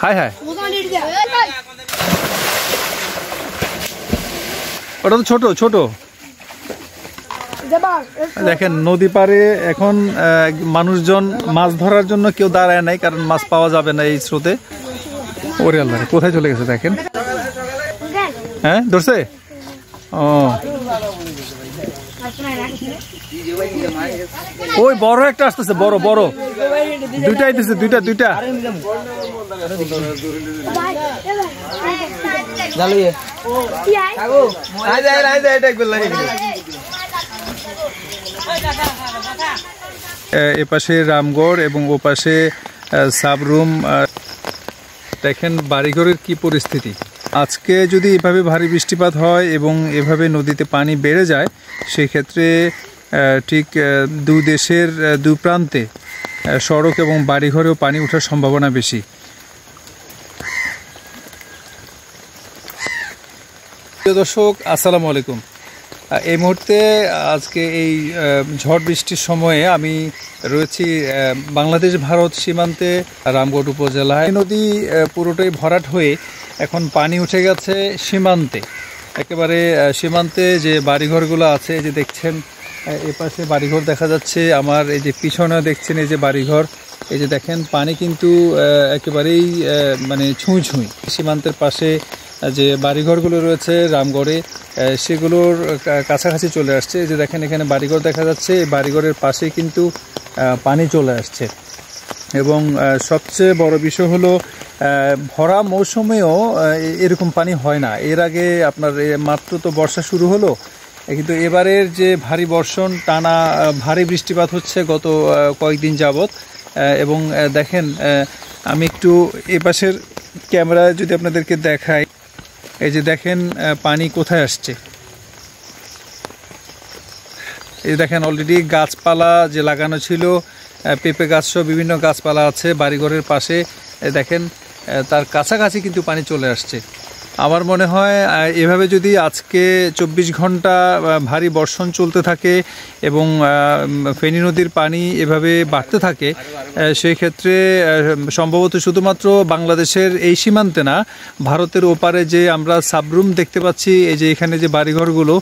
হায় হায়, ওটা তো ছোট ছোট। দেখেন নদী পাড়ে এখন মানুষজন মাছ ধরার জন্য কেউ দাঁড়ায় নাই, কারণ মাছ পাওয়া যাবে না এই স্রোতে। ওরে আল্লাহ, কোথায় চলে গেছে দেখেন। হ্যাঁ ধরছে, ও ওই বড় একটা আসতেছে, বড় বড় দুইটা আইতেছে, দুইটা দুইটা। এপাশে রামগড় এবং ওপাশে সাবরুম। দেখেন বাড়িঘরের কি পরিস্থিতি। আজকে যদি এভাবে ভারী বৃষ্টিপাত হয় এবং এভাবে নদীতে পানি বেড়ে যায়, সেক্ষেত্রে ঠিক দুই দেশের দুই প্রান্তে সড়ক এবং বাড়িঘরেও পানি ওঠার সম্ভাবনা বেশি। প্রিয় দর্শক, আসসালামু আলাইকুম। এই মুহূর্তে আজকে এই ঝড় বৃষ্টির সময়ে আমি রয়েছি বাংলাদেশ ভারত সীমান্তে রামগড় উপজেলায়। নদী পুরোটাই ভরাট হয়ে এখন পানি উঠে গেছে সীমান্তে, একেবারে সীমান্তে যে বাড়িঘরগুলো আছে, এই যে দেখছেন এপাশে বাড়িঘর দেখা যাচ্ছে, আমার এই যে পিছনেও দেখছেন এই যে বাড়িঘর। এই যে দেখেন পানি কিন্তু একেবারেই মানে ছুঁই ছুঁই। সীমান্তের পাশে যে বাড়িঘরগুলো রয়েছে রামগড়ে, সেগুলোর কাছাকাছি চলে আসছে। এই যে দেখেন এখানে বাড়িঘর দেখা যাচ্ছে, এই বাড়িঘরের পাশে কিন্তু পানি চলে আসছে। এবং সবচেয়ে বড় বিষয় হলো ভরা মৌসুমেও এরকম পানি হয় না। এর আগে আপনার মাত্র তো বর্ষা শুরু হলো, কিন্তু এবারের যে ভারী বর্ষণ, টানা ভারী বৃষ্টিপাত হচ্ছে গত কয়েকদিন যাবৎ। এবং দেখেন আমি একটু এপাশের ক্যামেরায় যদি আপনাদেরকে দেখাই, এই যে দেখেন পানি কোথায় আসছে। এই দেখেন অলরেডি গাছপালা যে লাগানো ছিল, পেঁপে গাছ সহ বিভিন্ন গাছপালা আছে বাড়িঘরের পাশে, দেখেন তার কাছাকাছি কিন্তু পানি চলে আসছে। আমার মনে হয় এভাবে যদি আজকে 24 ঘন্টা ভারী বর্ষণ চলতে থাকে এবং ফেনী নদীর পানি এভাবে বাড়তে থাকে, সেই ক্ষেত্রে সম্ভবত শুধুমাত্র বাংলাদেশের এই সীমান্তে না, ভারতের ওপারে যে আমরা সাবরুম দেখতে পাচ্ছি, এই যে এখানে যে বাড়িঘরগুলো,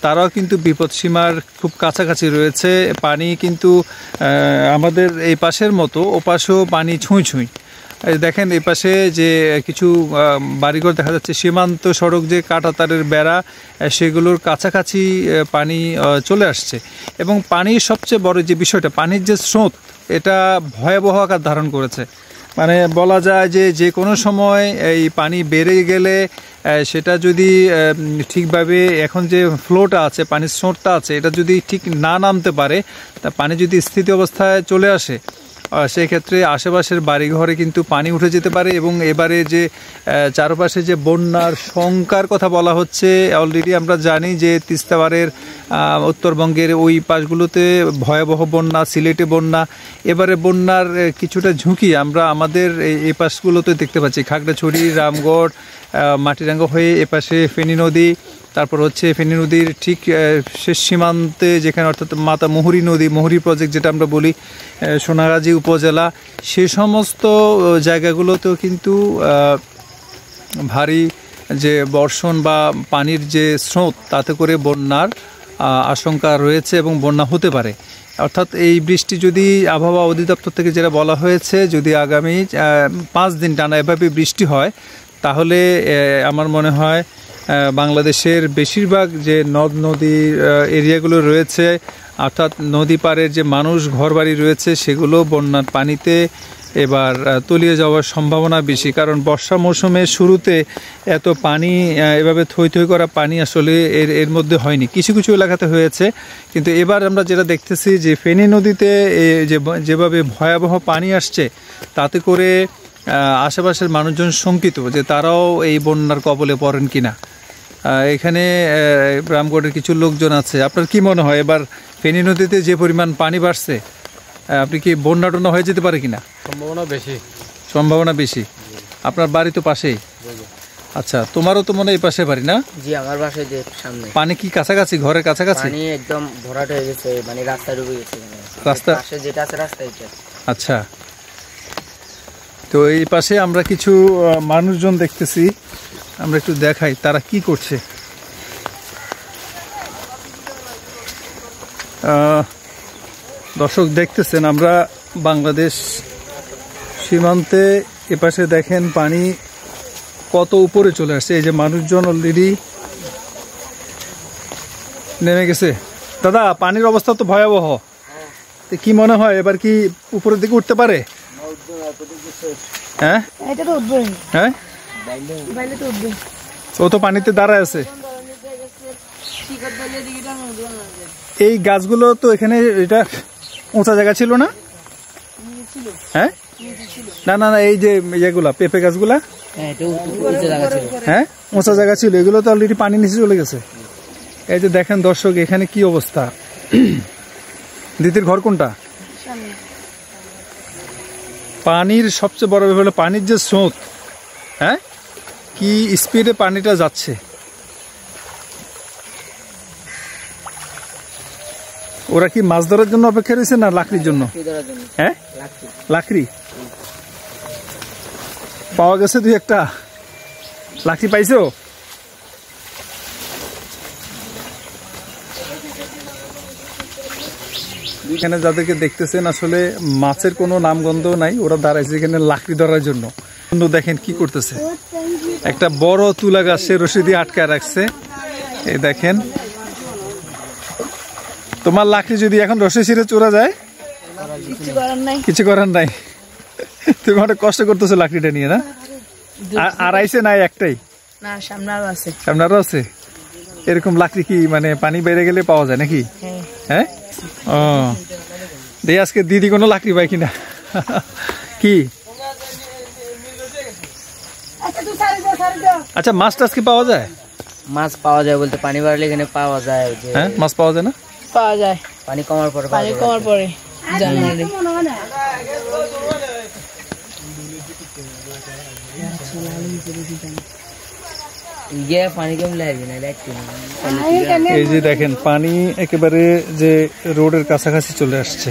তারাও কিন্তু বিপদসীমার খুব কাছাকাছি রয়েছে। পানি কিন্তু আমাদের এই পাশের মতো ওপাশেও পানি ছুঁই ছুঁই। দেখেন এই পাশে যে কিছু বাড়িঘর দেখা যাচ্ছে, সীমান্ত সড়ক যে কাঁটাতারের বেড়া, সেগুলোর কাছাকাছি পানি চলে আসছে। এবং পানির সবচেয়ে বড় যে বিষয়টা, পানির যে স্রোত, এটা ভয়াবহ আকার ধারণ করেছে। মানে বলা যায় যে যে কোনো সময় এই পানি বেড়ে গেলে সেটা যদি ঠিকভাবে এখন যে ফ্লোটা আছে, পানির স্রোতটা আছে, এটা যদি ঠিক না নামতে পারে, তা পানি যদি স্থিতি অবস্থায় চলে আসে, সেক্ষেত্রে আশেপাশের বাড়িঘরে কিন্তু পানি উঠে যেতে পারে। এবং এবারে যে চারপাশে যে বন্যার শঙ্কার কথা বলা হচ্ছে, অলরেডি আমরা জানি যে তিস্তাবাড়ের উত্তরবঙ্গের ওই পাশগুলোতে ভয়াবহ বন্যা, সিলেটে বন্যা। এবারে বন্যার কিছুটা ঝুঁকি আমরা আমাদের এই পাশগুলোতে দেখতে পাচ্ছি, খাগড়াছড়ি, রামগড়, মাটিরাঙ্গা হয়ে এপাশে ফেনী নদী, তারপর হচ্ছে ফেনী নদীর ঠিক শেষ সীমান্তে যেখানে, অর্থাৎ মাতা মুহুরী নদী, মুহুরী প্রজেক্ট যেটা আমরা বলি, সোনাগাজী উপজেলা, সে সমস্ত জায়গাগুলোতেও কিন্তু ভারী যে বর্ষণ বা পানির যে স্রোত, তাতে করে বন্যার আশঙ্কা রয়েছে এবং বন্যা হতে পারে। অর্থাৎ এই বৃষ্টি যদি আবহাওয়া অধিদপ্তর থেকে যেটা বলা হয়েছে, যদি আগামী 5 দিন টানা এভাবে বৃষ্টি হয়, তাহলে আমার মনে হয় বাংলাদেশের বেশিরভাগ যে নদ নদীর এরিয়াগুলো রয়েছে, অর্থাৎ নদী পাড়ের যে মানুষ ঘরবাড়ি রয়েছে, সেগুলো বন্যার পানিতে এবার তলিয়ে যাওয়ার সম্ভাবনা বেশি। কারণ বর্ষা মৌসুমের শুরুতে এত পানি, এভাবে থই থই করা পানি আসলে এর মধ্যে হয়নি। কিছু কিছু এলাকাতে হয়েছে, কিন্তু এবার আমরা যেটা দেখতেছি যে ফেনী নদীতে যেভাবে ভয়াবহ পানি আসছে, তাতে করে আশেপাশের মানুষজন শঙ্কিত যে তারাও এই বন্যার কবলে পড়েন কিনা। এখানে রামগড়ের কিছু লোকজন আছে। আপনার কি মনে হয় এবার ফেনী নদীতে যে পরিমাণ পানি বাড়ছে, আপনি কি বন্যা টন্যা হয়ে যেতে পারে কিনা? সম্ভাবনা বেশি। আপনার বাড়ি তো পাশেই। আচ্ছা, তোমারও তো মনে হয় এই পাশে বাড়ি না? জি, আমার বাসায় যে সামনে। পানি কি কাছাকাছি, ঘরের কাছাকাছি? পানি একদম ভরাট হয়ে গেছে, মানে রাস্তা ডুবে গেছে। রাস্তা পাশে যেটা আছে রাস্তা এটা। আচ্ছা, তো এই পাশে আমরা কিছু মানুষজন দেখতেছি, আমরা একটু দেখাই তারা কি করছে। দর্শক দেখতেছেন আমরা বাংলাদেশ সীমান্তে এপাশে দেখেন পানি কত উপরে চলে আসছে। এই যে মানুষজন অলরেডি নেমে গেছে। দাদা, পানির অবস্থা তো ভয়াবহ, তো কি মনে হয় এবার কি উপরের দিকে উঠতে পারে? হ্যাঁ হ্যাঁ, ও তো পানিতে দাঁড়ায় আছে। এই গাছগুলো তো এখানে এটা উঁচা জায়গা ছিল না? হ্যাঁ, না না না, এই যে ইয়েগুলা পেঁপে গাছগুলা, হ্যাঁ উঁচা জায়গা ছিল, এগুলো তো অলরেডি পানি নিচে চলে গেছে। এই যে দেখেন দর্শক এখানে কি অবস্থা। দিদির ঘর কোনটা? পানির সবচেয়ে বড় ব্যাপার হলো পানির যে স্রোত, হ্যাঁ কি স্পিডে পানিটা যাচ্ছে। ওরা কি মাছ ধরার জন্য অপেক্ষা রয়েছে না লাকড়ির জন্য? হ্যাঁ, লাকড়ি পাওয়া গেছে, দুই একটা লাকড়ি পাইছো? এখানে যাদেরকে দেখতেছেন আসলে মাছের কোনো নামগন্ধ নাই, ওরা দাঁড়াইছে এখানে লাকড়ি ধরার জন্য। দেখেন কি করতেছে, একটা বড় তুলা গাছে রশি দিয়ে আটকায় রাখছে। এই দেখেন, তোমার লাকড়ি যদি এখন রশি ছিঁড়ে চোরা যায় কিছু করার নাই। তুমি অনেক কষ্ট করতেছো লাকড়িটা নিয়ে, না? আর আইছে নাই একটাই? না, সামনে আরো আছে। সামনে আরো আছে? এরকম লাকড়ি কি মানে পানি বেড়ে গেলে পাওয়া যায় নাকি? হ্যাঁ, ও দেখি আজকে দিদি কোনো লাকড়ি পাই কিনা। কি আচ্ছা, মাছ টাছ কি পাওয়া যায়? মাছ পাওয়া যায় বলতে পানি বাড়লে এখানে পাওয়া যায়। হ্যাঁ, মাছ পাওয়া যায় না? পাওয়া যায় পানি কমার পরে। পানি কমার পরে জানুয়ারি। পানি কমলে আসবে না, দেখছি। এই যে দেখেন পানি একেবারে যে রোডের কাছাকাছি চলে আসছে।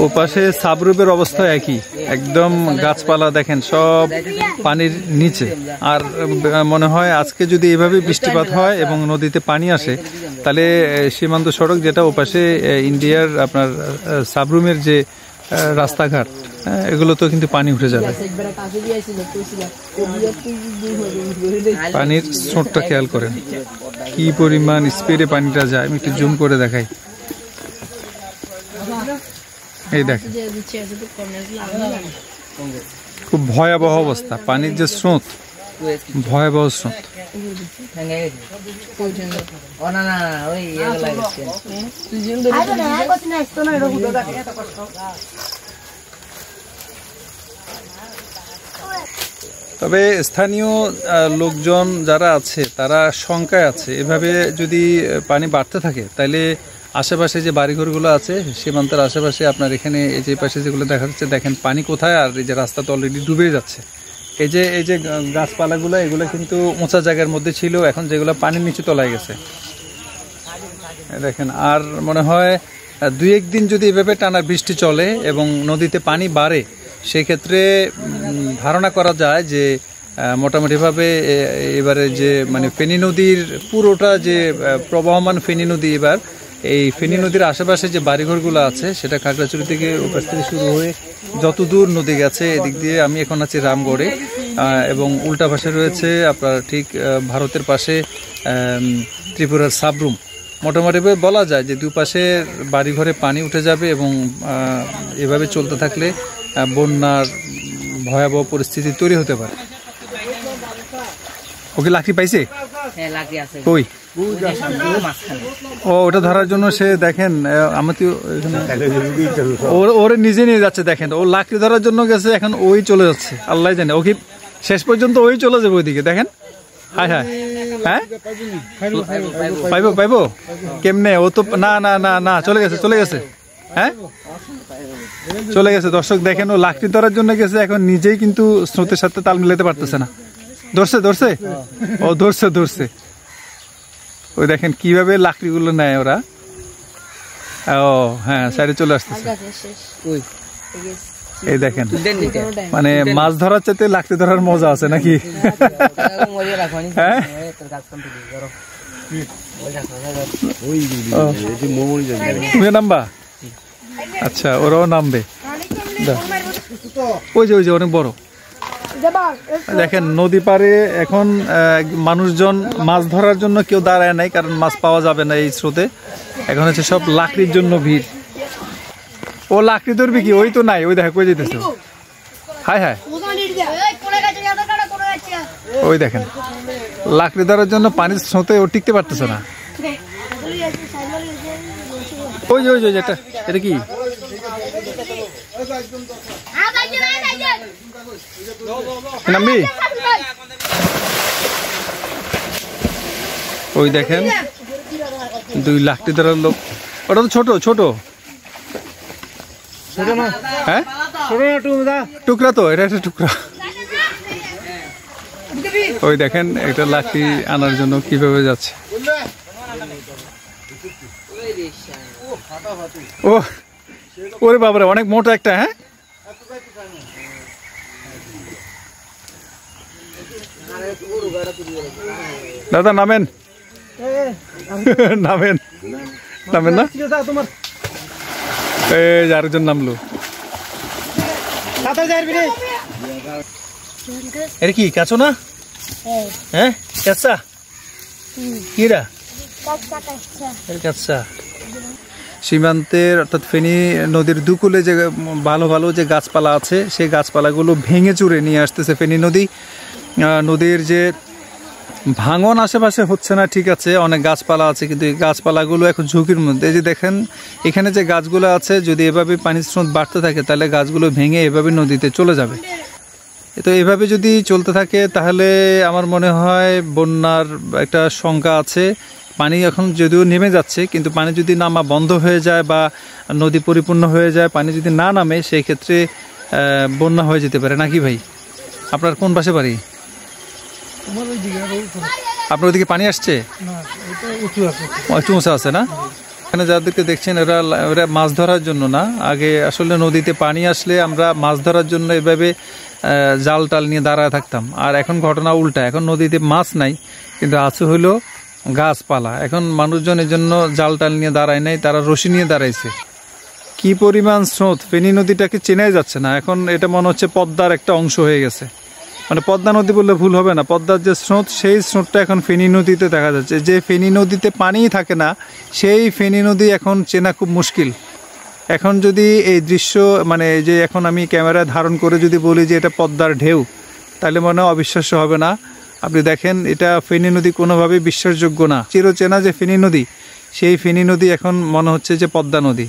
ও পাশে সাবরুপের অবস্থা একই, একদম গাছপালা দেখেন সব পানির নিচে। আর মনে হয় আজকে যদি এভাবে বৃষ্টিপাত হয় এবং নদীতে পানি আসে, তাহলে সীমান্ত সড়ক যেটা ও পাশে ইন্ডিয়ার আপনার সাবরুমের যে রাস্তাঘাট, এগুলো তো কিন্তু পানি উঠে যাবে। পানির স্রোতটা খেয়াল করেন, কি পরিমাণ স্পিডে পানিটা যায়। আমি একটু জুম করে দেখাই। এই দেখেন খুব ভয়াবহ অবস্থা, পানির যে স্রোত, ভয়াবহ স্রোত। তবে স্থানীয় লোকজন যারা আছে তারা শঙ্কায় আছে, এভাবে যদি পানি বাড়তে থাকে তাহলে আশেপাশে যে বাড়িঘরগুলো আছে সীমান্তের আশেপাশে, আপনার এখানে এই যে পাশে যেগুলো দেখা যাচ্ছে দেখেন পানি কোথায়, আর এই যে রাস্তা তো অলরেডি ডুবে যাচ্ছে। এই যে গাছপালাগুলো এগুলো কিন্তু উঁচা জায়গার মধ্যে ছিল, এখন যেগুলো পানির নিচে তলায় গেছে দেখেন। আর মনে হয় 2-1 দিন যদি এভাবে টানা বৃষ্টি চলে এবং নদীতে পানি বাড়ে, সেক্ষেত্রে ধারণা করা যায় যে মোটামুটিভাবে এবারে যে মানে ফেনী নদীর পুরোটা যে প্রবাহমান ফেনী নদী, এবার এই ফেনী নদীর আশেপাশে যে বাড়িঘরগুলো আছে সেটা খাগড়াছড়ি থেকে ওপাশ থেকে শুরু হয়ে যত দূর নদী গেছে, এদিক দিয়ে আমি এখন আছি রামগড়ে, এবং উল্টা পাশে রয়েছে আপনার ঠিক ভারতের পাশে ত্রিপুরার সাবরুম। মোটামুটিভাবে বলা যায় যে দুপাশে বাড়িঘরে পানি উঠে যাবে এবং এভাবে চলতে থাকলে বন্যার ভয়াবহ পরিস্থিতি তৈরি হতে পারে। ওকে লাকড়ি পাইছে? কই? ও ওটা ধরার জন্য সে দেখেন আমি তো ওরে নিজে নিয়ে যাচ্ছে, দেখেন ও লাকড়ি ধরার জন্য গেছে, এখন ওই চলে যাচ্ছে, আল্লাহ জানে ওকে শেষ পর্যন্ত ওই চলে যাবে ওইদিকে। দেখেন হায় হায়, হ্যাঁ পাইবো কেমনে? ও তো না না না না চলে গেছে, হ্যাঁ চলে গেছে। দর্শক দেখেন ও লাকড়ি ধরার জন্য গেছে, এখন নিজেই কিন্তু স্রোতের সাথে তাল মিলাতে পারতেছে না। ধরছে ওই দেখেন কিভাবে লাকড়িগুলো নেয় ওরা। ও হ্যাঁ, সাইডে চলে আসতেছে। ওই এই দেখেন, দেন নিতে মানে মাছ ধরার চাইতে লাকড়ি ধরার মজা আছে নাকি? মরিয়া রাখবানি হ্যাঁ? তোর গাছ কোন দিকে ধরো তুমি নামবা? আচ্ছা, ওরাও নামবে। দাও। ওই যে অনেক বড়। দেখেন নদী পাড়ে এখন মানুষজন মাছ ধরার জন্য কেউ দাঁড়ায় নাই, কারণ মাছ পাওয়া যাবে না এই স্রোতে। এখন হচ্ছে সব লাকড়ির জন্য ভিড়। ও লাকড়ি ধরবি কি? ওই তো নাই, ওই দেখা কই যেতেছে। হায় হায়, ওই দেখেন লাকড়ি ধরার জন্য পানির স্রোতে ও টিকতে পারতেছে না। ওই যে এটা কি? নামবি? ওই দেখেন 2 লাকড়ি ধরার লোক। ওটা তো ছোট হ্যাঁ, টুকরা তো, এটা একটা টুকরা। ওই দেখেন একটা লাকড়ি আনার জন্য কিভাবে যাচ্ছে। ও ওরে বাবারে, অনেক মোটা একটা। হ্যাঁ, দাদা নামেন নামেন না? এই যে আরেকজন নামলো। এটা কি কাছো না? হ্যাঁ, কাঁচা কিরা? কাঁচা। সীমান্তের অর্থাৎ ফেনী নদীর দুকুলে যে ভালো যে গাছপালা আছে, সেই গাছপালাগুলো ভেঙে চুরে নিয়ে আসতেছে ফেনী নদী। নদীর যে ভাঙন আশেপাশে হচ্ছে না, ঠিক আছে, অনেক গাছপালা আছে, কিন্তু এই গাছপালাগুলো এখন ঝুঁকির মধ্যে। এই যে দেখেন এখানে যে গাছগুলো আছে, যদি এভাবে পানির স্রোত বাড়তে থাকে তাহলে গাছগুলো ভেঙে এভাবে নদীতে চলে যাবে। তো এভাবে যদি চলতে থাকে তাহলে আমার মনে হয় বন্যার একটা শঙ্কা আছে। পানি এখন যদিও নেমে যাচ্ছে, কিন্তু পানি যদি নামা বন্ধ হয়ে যায় বা নদী পরিপূর্ণ হয়ে যায়, পানি যদি না নামে, সেই ক্ষেত্রে বন্যা হয়ে যেতে পারে নাকি ভাই? আপনার কোন পাশে বাড়ি? আপনার ওইদিকে পানি আসছে? একটু উঁচা আছে না? এখানে যাদেরকে দেখছেন এরা মাছ ধরার জন্য না, আগে আসলে নদীতে পানি আসলে আমরা মাছ ধরার জন্য এভাবে জাল টাল নিয়ে দাঁড়ায় থাকতাম। আর এখন ঘটনা উল্টা, এখন নদীতে মাছ নাই, কিন্তু আছে হইলো গাছপালা। এখন মানুষজন এর জন্য জাল টাল নিয়ে দাঁড়ায় নাই, তারা রশি নিয়ে দাঁড়াইছে। কি পরিমাণ স্রোত, ফেনী নদীটাকে চেনাই যাচ্ছে না। এখন এটা মনে হচ্ছে পদ্মার একটা অংশ হয়ে গেছে। মানে পদ্মা নদী বললে ভুল হবে না, পদ্মার যে স্রোত, সেই স্রোতটা এখন ফেনী নদীতে দেখা যাচ্ছে। যে ফেনী নদীতে পানিই থাকে না, সেই ফেনী নদী এখন চেনা খুব মুশকিল। এখন যদি এই দৃশ্য, মানে যে এখন আমি ক্যামেরায় ধারণ করে যদি বলি যে এটা পদ্মার ঢেউ, তাহলে মনে হয় অবিশ্বাস্য হবে না। আপনি দেখেন এটা ফেনী নদী কোনোভাবেই বিশ্বাসযোগ্য না। চিরচেনা যে ফেনী নদী, সেই ফেনী নদী এখন মনে হচ্ছে যে পদ্মা নদী।